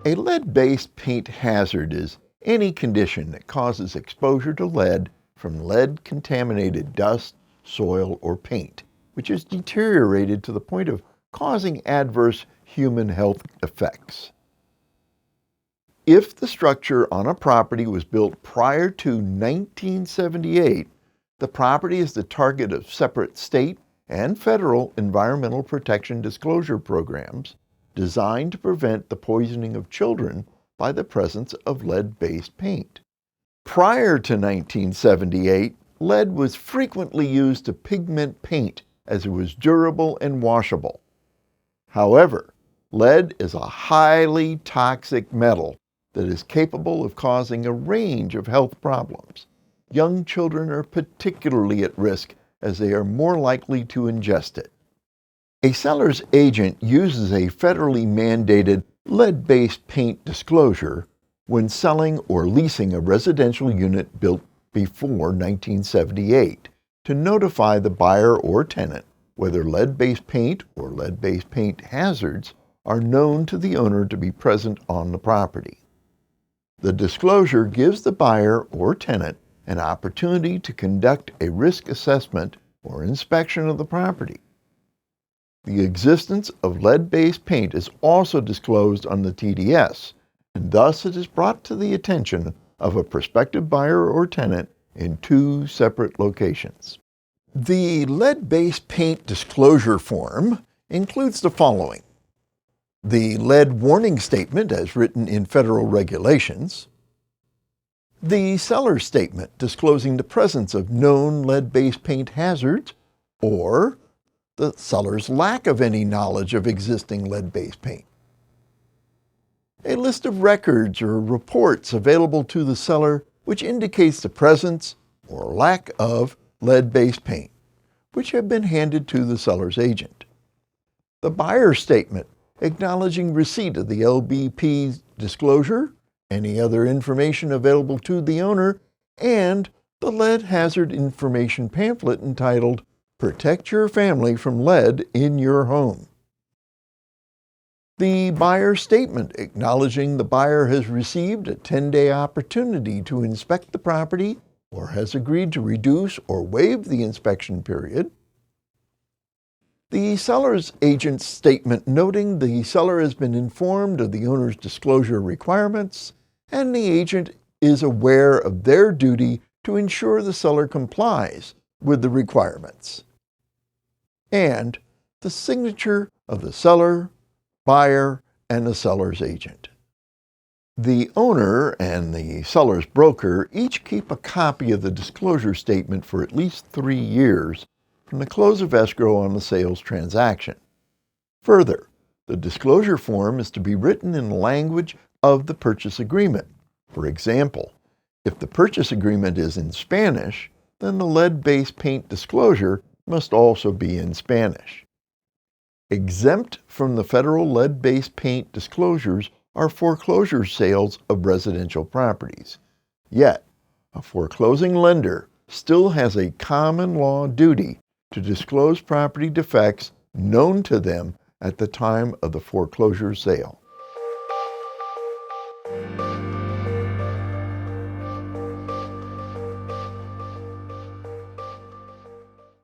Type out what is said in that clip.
A lead-based paint hazard is any condition that causes exposure to lead from lead-contaminated dust, soil, or paint, which is deteriorated to the point of causing adverse human health effects. If the structure on a property was built prior to 1978, the property is the target of separate state and federal environmental protection disclosure programs designed to prevent the poisoning of children by the presence of lead-based paint. Prior to 1978, lead was frequently used to pigment paint as it was durable and washable. However, lead is a highly toxic metal that is capable of causing a range of health problems. Young children are particularly at risk as they are more likely to ingest it. A seller's agent uses a federally mandated lead-based paint disclosure when selling or leasing a residential unit built before 1978 to notify the buyer or tenant whether lead-based paint or lead-based paint hazards are known to the owner to be present on the property. The disclosure gives the buyer or tenant an opportunity to conduct a risk assessment or inspection of the property. The existence of lead-based paint is also disclosed on the TDS, and thus it is brought to the attention of a prospective buyer or tenant in two separate locations. The lead-based paint disclosure form includes the following: the lead warning statement as written in federal regulations, the seller's statement disclosing the presence of known lead-based paint hazards, or the seller's lack of any knowledge of existing lead-based paint, a list of records or reports available to the seller which indicates the presence or lack of lead-based paint, which have been handed to the seller's agent, the buyer's statement acknowledging receipt of the LBP disclosure, any other information available to the owner, and the lead hazard information pamphlet entitled "Protect Your Family from Lead in Your Home." The buyer's statement acknowledging the buyer has received a 10-day opportunity to inspect the property or has agreed to reduce or waive the inspection period. The seller's agent's statement noting the seller has been informed of the owner's disclosure requirements and the agent is aware of their duty to ensure the seller complies with the requirements. And the signature of the seller, buyer, and the seller's agent. The owner and the seller's broker each keep a copy of the disclosure statement for at least 3 years from the close of escrow on the sales transaction. Further, the disclosure form is to be written in the language of the purchase agreement. For example, if the purchase agreement is in Spanish, then the lead-based paint disclosure must also be in Spanish. Exempt from the federal lead-based paint disclosures are foreclosure sales of residential properties. Yet, a foreclosing lender still has a common law duty to disclose property defects known to them at the time of the foreclosure sale.